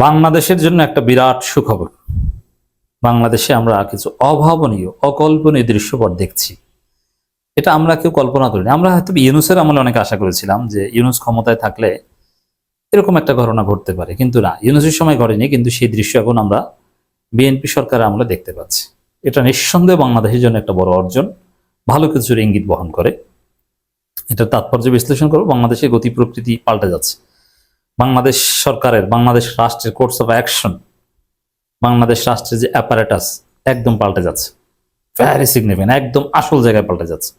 বাংলাদেশের জন্য একটা বিরাট সুখবর। বাংলাদেশে আমরা কিছু অভাবনীয় অকল্পনীয় দৃশ্যপট দেখছি। এটা আমরা কেউ কল্পনা করিনি। আমরা হয়তো ইউনূসের আমলে অনেক আশা করেছিলাম যে ইউনূস ক্ষমতায় থাকলে এরকম একটা ঘটনা ঘটতে পারে, কিন্তু না, ইউনূসের সময় ঘটেনি, কিন্তু সেই দৃশ্য এখন আমরা বিএনপি সরকারের আমলে দেখতে পাচ্ছি। এটা নিঃসন্দেহে বাংলাদেশের জন্য একটা বড় অর্জন, ভালো কিছুর ইঙ্গিত বহন করে। এটা তাৎপর্য বিশ্লেষণ করব। বাংলাদেশের গতি প্রকৃতি পাল্টে যাচ্ছে। বাংলাদেশ সরকারের, বাংলাদেশ রাষ্ট্রের কোর্স অফ অ্যাকশন, বাংলাদেশ রাষ্ট্রের যে অ্যাপারেটাস একদম পাল্টে যাচ্ছে। ভ্যারি সিগনিফিকেন্ট, একদম আসল জায়গায় পাল্টে যাচ্ছে।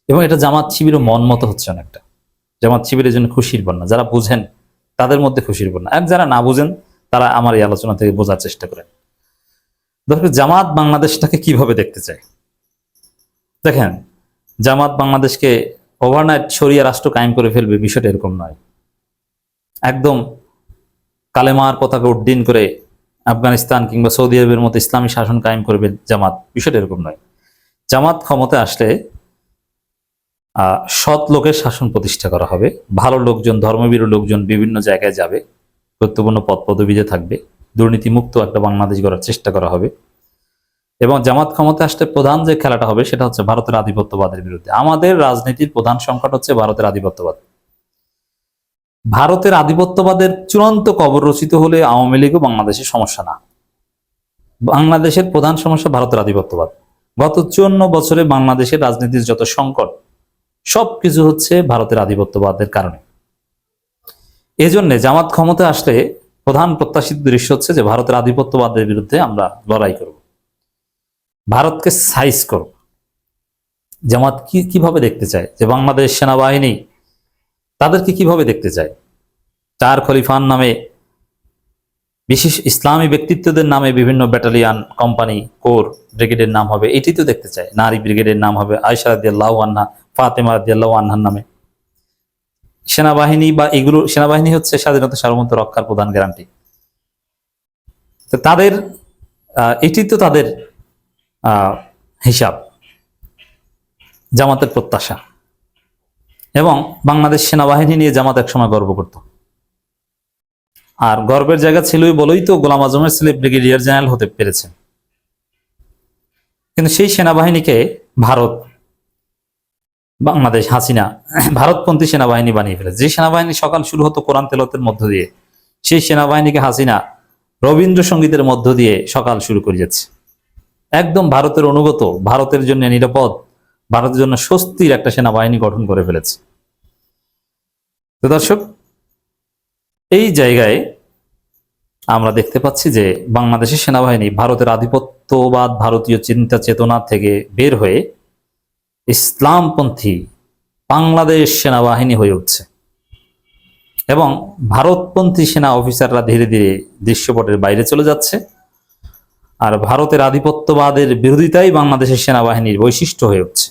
এবং এটা জামাত শিবিরও মন মতো হচ্ছে অনেকটা। জামাত শিবিরের জন্য খুশির বন্যা। যারা বুঝেন তাদের মধ্যে খুশির বন্যা, আর যারা না বুঝেন তারা আমার এই আলোচনা থেকে বোঝার চেষ্টা করেন। দর্শক, জামাত বাংলাদেশটাকে কিভাবে দেখতে চায় দেখেন। জামাত বাংলাদেশকে ওভারনাইট শরিয়া রাষ্ট্র কায়েম করে ফেলবে, বিষয়টা এরকম নয়। একদম কালেমার পতাকা উড্ডীন করে আফগানিস্তান কিংবা সৌদি আরবের মতো ইসলামী শাসন কায়েম করবে জামাত, বিষয়টা এরকম নয়। জামাত ক্ষমতায় আসলে সৎ লোকের শাসন প্রতিষ্ঠা করা হবে। ভালো লোকজন, ধর্মবীর লোকজন বিভিন্ন জায়গায় যাবে, গুরুত্বপূর্ণ পদ পদবিতে থাকবে। দুর্নীতিমুক্ত একটা বাংলাদেশ গড়ার চেষ্টা করা হবে। এবং জামাত ক্ষমতায় আসলে প্রধান যে খেলাটা হবে সেটা হচ্ছে ভারতের আধিপত্যবাদের বিরুদ্ধে। আমাদের রাজনীতির প্রধান সংকট হচ্ছে ভারতের আধিপত্যবাদ। ভারতের আধিপত্যবাদের চূড়ান্ত কবর রচিত হলে আওয়ামী লীগও বাংলাদেশের সমস্যা না। বাংলাদেশের প্রধান সমস্যা ভারতের আধিপত্যবাদ। গত 54 বছরে বাংলাদেশের রাজনীতির যত সংকট সবকিছু হচ্ছে ভারতের আধিপত্যবাদের কারণে। এই জন্য জামাত ক্ষমতায় আসলে প্রধান প্রত্যাশিত দৃশ্য হচ্ছে যে ভারতের আধিপত্যবাদের বিরুদ্ধে আমরা লড়াই করব, ভারতকে সাইজ করব। জামাত কিভাবে দেখতে চায় যে বাংলাদেশ সেনাবাহিনী তাদেরকে কিভাবে দেখতে চায়? চার খলিফার নামে, বিশেষ ইসলামী ব্যক্তিত্বদের নামে বিভিন্ন ব্যাটালিয়ান, কোম্পানি, কোর, ব্রিগেডের নাম হবে, এটি তো দেখতে চায়। নারী ব্রিগেডের নাম হবে আয়েশা রাদিয়াল্লাহু আনহা, ফাতেমা রাদিয়াল্লাহু আনহার নামে। সেনাবাহিনী বা এগুলো, সেনাবাহিনী হচ্ছে স্বাধীনতা সার্বভৌমত্ব রক্ষার প্রধান গ্যারান্টি। তো তাদের এটি তো তাদের হিসাব, জামাতের প্রত্যাশা। এবং বাংলাদেশ সেনাবাহিনী নিয়ে জামাত একসময় গর্ব করত, আর গর্বের জায়গা ছিলই বলেই তো গোলাম আজমের ছেলে ব্রিগেডিয়ার জেনারেল হতে পেরেছে। কিন্তু সেই সেনাবাহিনীকে ভারত, বাংলাদেশ হাসিনা ভারতপন্থী সেনাবাহিনী বানিয়ে ফেলেছে। যে সেনাবাহিনী সকাল শুরু হতো কোরআন তেলাওয়াতের মধ্য দিয়ে, সেই সেনাবাহিনীকে হাসিনা রবীন্দ্রসঙ্গীতের মধ্য দিয়ে সকাল শুরু করে যাচ্ছে। একদম ভারতের অনুগত, ভারতের জন্য নিরাপদ, ভারতের জন্য স্বস্তির একটা সেনাবাহিনী গঠন করে ফেলেছে। তো দর্শক, এই জায়গায় আমরা দেখতে পাচ্ছি যে বাংলাদেশের সেনাবাহিনী ভারতের আধিপত্যবাদ, ভারতীয় চিন্তা চেতনা থেকে বের হয়ে ইসলামপন্থী বাংলাদেশ সেনাবাহিনী হয়ে উঠছে। এবং ভারতপন্থী সেনা অফিসাররা ধীরে ধীরে দৃশ্যপটের বাইরে চলে যাচ্ছে। আর ভারতের আধিপত্যবাদের বিরোধিতাই বাংলাদেশের সেনাবাহিনীর বৈশিষ্ট্য হয়ে উঠছে।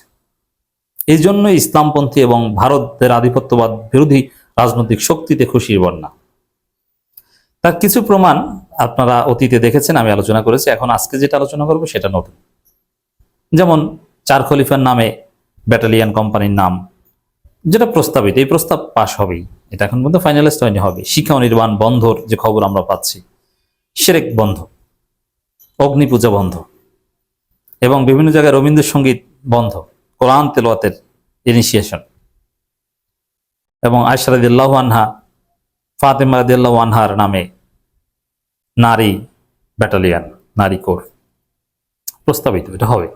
এই জন্য ইসলামপন্থী এবং ভারতের আধিপত্যবাদ বিরোধী রাজনৈতিক শক্তিতে খুশির বন্যা। তার কিছু প্রমাণ আপনারা অতীতে দেখেছেন, আমি আলোচনা করেছি। এখন আজকে যেটা আলোচনা করবো সেটা নতুন। যেমন চার খলিফার নামে ব্যাটালিয়ান, কোম্পানির নাম যেটা প্রস্তাবিত, এই প্রস্তাব পাশ হবেই, এটা এখন পর্যন্ত ফাইনালাইজড হয়নি, হবে। শিক্ষা নির্মাণ বন্ধর যে খবর আমরা পাচ্ছি, শিরক বন্ধ, অগ্নি পূজা বন্ধ, এবং বিভিন্ন জায়গায় রবীন্দ্রসঙ্গীত বন্ধ, কোরআন তেলাওয়াতের ইনিশিয়েশন, এবং আয়েশা রাদিয়াল্লাহু আনহা, ফাতেমা রাদিয়াল্লাহু আনহার নামে নারী ব্যাটালিয়ান, নারী কোর প্রস্তাবিত, এটা হবে।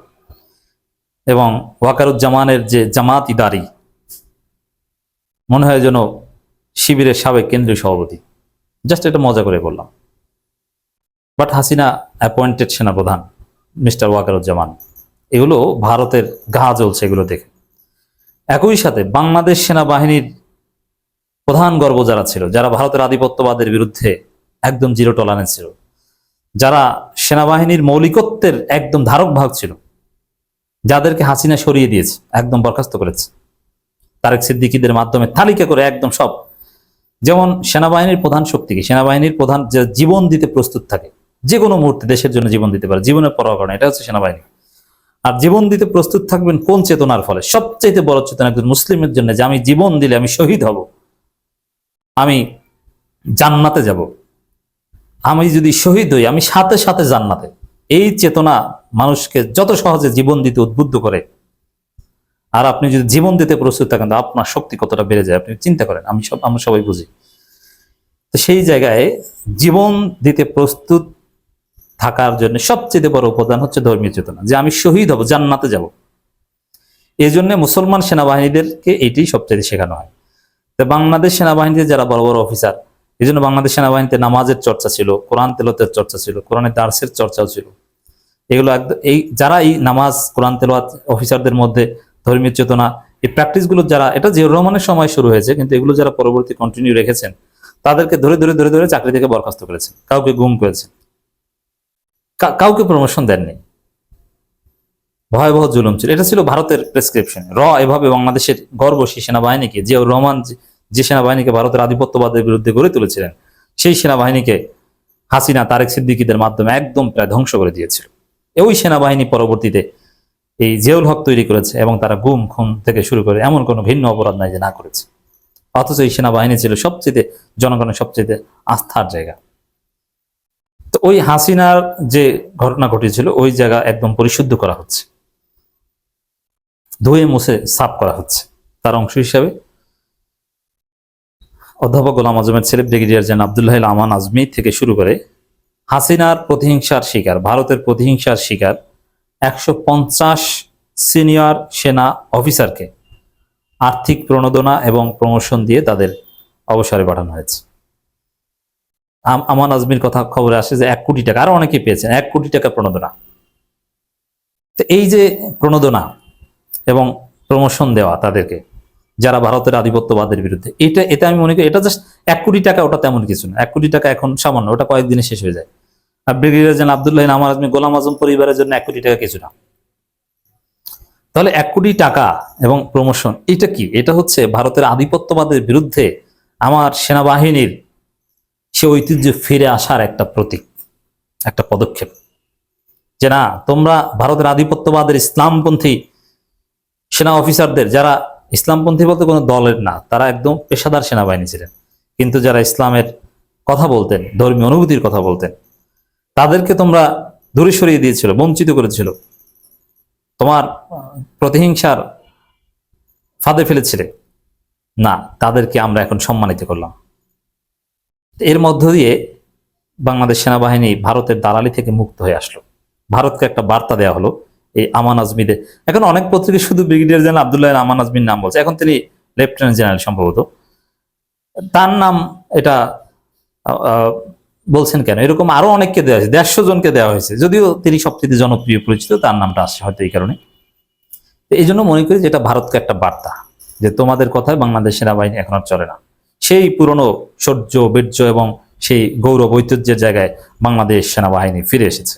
এবং ওয়াকারুজ্জামানের যে জামাত ইদারি, মনে হয় যেন শিবিরের সাবেক কেন্দ্রীয় সভাপতি। জাস্ট এটা মজা করে বললাম, বাট হাসিনা অ্যাপয়েন্টেড সেনাপ্রধান মিস্টার ওয়াকারুজ্জামান। এগুলো ভারতের গা জ্বলছে এগুলো দেখে। একই সাথে বাংলাদেশ সেনাবাহিনীর প্রধান গর্ব যারা ছিল, যারা ভারতের আধিপত্যবাদের বিরুদ্ধে একদম জিরো টলারেন্স ছিল, যারা সেনাবাহিনীর মৌলিকত্বের একদম ধারক ভাগ ছিল, যাদেরকে হাসিনা সরিয়ে দিয়েছে, একদম বরখাস্ত করেছে তারেক সিদ্দিকীদের মাধ্যমে তালিকা করে একদম সব। যেমন সেনাবাহিনীর প্রধান শক্তিকে, সেনাবাহিনীর প্রধান যে জীবন দিতে প্রস্তুত থাকে, যে কোনো মুহূর্তে দেশের জন্য জীবন দিতে পারে, জীবনের পরোয়া করে না, এটা হচ্ছে সেনাবাহিনী। আর জীবন দিতে প্রস্তুত থাকবেন কোন চেতনার ফলে? সবচেয়ে বড় চেতনা একজন মুসলিমের জন্য, যে আমি জীবন দিলে আমি শহীদ হব, আমি জান্নাতে যাব, আমি যদি শহীদ হই আমি সাথে সাথে জান্নাতে, এই চেতনা মানুষকে যত সহজে জীবন দিতে উদ্বুদ্ধ করে। আর আপনি যদি জীবন দিতে প্রস্তুত থাকেন তো আপনার শক্তি কতটা বেড়ে যায় আপনি চিন্তা করেন, আমরা সবাই বুঝি। তো সেই জায়গায় জীবন দিতে প্রস্তুত থাকার জন্য সবচেয়ে বড় উপাদান হচ্ছে ধর্মীয় চেতনা, যে আমি শহীদ হব, জান্নাতে যাব। এই জন্য মুসলমান সেনাবাহিনীদেরকে এটি সবচেয়ে শেখানো হয়। তো বাংলাদেশ সেনাবাহিনীতে যারা বড় বড় অফিসার, এই জন্য বাংলাদেশ সেনাবাহিনীতে নামাজের চর্চা ছিল, কোরআন তেলাওয়াতের চর্চা ছিল, কোরআনের দার্সের চর্চাও ছিল। এগুলো একদম এই যারা এই নামাজ কোরআন তেলাওয়াত অফিসারদের মধ্যে ধর্মীয় চেতনা এই প্র্যাকটিসগুলো যারা, এটা জিয়াউর রহমানের সময় শুরু হয়েছে, কিন্তু এগুলো যারা পরবর্তী কন্টিনিউ রেখেছেন তাদেরকে ধরে ধরে ধরে ধরে চাকরি থেকে বরখাস্ত করেছেন, কাউকে গুম করেছেন, কাউকে প্রমোশন দেননি। ভয়াবহ জুলুম ছিল। এটা ছিল ভারতের প্রেসক্রিপশন। এভাবে বাংলাদেশের গর্ব সেই সেনাবাহিনীকে, জিয়াউর রহমান যে সেনাবাহিনীকে ভারতের আধিপত্যবাদের বিরুদ্ধে গড়ে তুলেছিলেন, সেই সেনাবাহিনীকে হাসিনা তারেক সিদ্দিকীদের মাধ্যমে একদম প্রায় ধ্বংস করে দিয়েছিল। ওই সেনাবাহিনী পরবর্তীতে এই জিয়াউল হক তৈরি করেছে, এবং তারা গুম খুন থেকে শুরু করে এমন কোনো ভিন্ন অপরাধ নাই যে না করেছে। অথচ এই সেনাবাহিনী ছিল সবচেয়ে জনগণের সবচেয়ে আস্থার জায়গা। তো ওই হাসিনার যে ঘটনা ঘটেছিল ওই জায়গা একদম পরিশুদ্ধ করা হচ্ছে, ধুয়ে মুছে সাফ করা হচ্ছে। তার অংশ হিসাবে অধ্যাপক গোলাম আজমের ছেলে ব্রিগেডিয়ার জেনারেল আব্দুল্লাহ আমান আজমি থেকে শুরু করে হাসিনার প্রতিহিংসার শিকার, ভারতের প্রতিহিংসার শিকার 150 সিনিয়র সেনা অফিসারকে আর্থিক প্রণোদনা এবং প্রমোশন দিয়ে তাদের অবসরে পাঠানো হয়েছে। আমান আজমির কথা খবরে আসে যে 1 কোটি টাকা, আরো অনেকে পেয়েছেন 1 কোটি টাকা প্রণোদনা। তো এই যে প্রণোদনা এবং প্রমোশন দেওয়া তাদেরকে, যারা ভারতের আধিপত্যবাদের বিরুদ্ধে, এটা আমি মনে করি এটা জাস্ট 1 কোটি টাকা, ওটা তেমন কিছু না। 1 কোটি টাকা এখন সামান্য, ওটা কয়েকদিনে শেষ হয়ে যায়। আর ব্রিগেডিয়ার জেনারেল আব্দুল্লাহ আমান আজমি গোলাম আজম পরিবারের জন্য 1 কোটি টাকা কিছু না। তাহলে 1 কোটি টাকা এবং প্রমোশন এটা কি? এটা হচ্ছে ভারতের আধিপত্যবাদের বিরুদ্ধে আমার সেনাবাহিনীর সে ঐতিহ্য ফিরে আসার একটা প্রতীক, একটা পদক্ষেপ। যে না, তোমরা ভারতের আধিপত্যবাদের ইসলামপন্থী সেনা অফিসারদের, যারা ইসলামপন্থী বলতে কোনো দলের না, তারা একদম পেশাদার সেনাবাহিনী ছিলেন, কিন্তু যারা ইসলামের কথা বলতেন, ধর্মীয় অনুভূতির কথা বলতেন, তাদেরকে তোমরা দূরে সরিয়ে দিয়েছিল, বঞ্চিত করেছিল, তোমার প্রতিহিংসার ফাঁদে ফেলেছিলে। না, তাদেরকে আমরা এখন সম্মানিত করলাম। এর মধ্য দিয়ে বাংলাদেশ সেনাবাহিনী ভারতের দালালি থেকে মুক্ত হয়ে আসলো। ভারতকে একটা বার্তা দেওয়া হলো এই আমান আজমিদের। এখন অনেক পত্রিকা শুধু ব্রিগেডিয়ার জেনারেল আব্দুল্লাহ আমান আজমির নাম বলছে, এখন তিনি লেফটেন্যান্ট জেনারেল সম্ভবত, তার নাম এটা বলছেন কেন? এরকম আরো অনেককে দেওয়া হয়েছে, 150 জনকে দেওয়া হয়েছে, যদিও তিনি সবচেয়ে জনপ্রিয় পরিচিত, তার নামটা আসছে হয়তো এই কারণে। এই জন্য মনে করি যে এটা ভারতকে একটা বার্তা, যে তোমাদের কথায় বাংলাদেশ সেনাবাহিনী এখন আর চলে না। সেই পুরনো শৌর্য, বীর্য এবং সেই গৌরব ঐতিহ্যের জায়গায় বাংলাদেশ সেনাবাহিনী ফিরে এসেছে।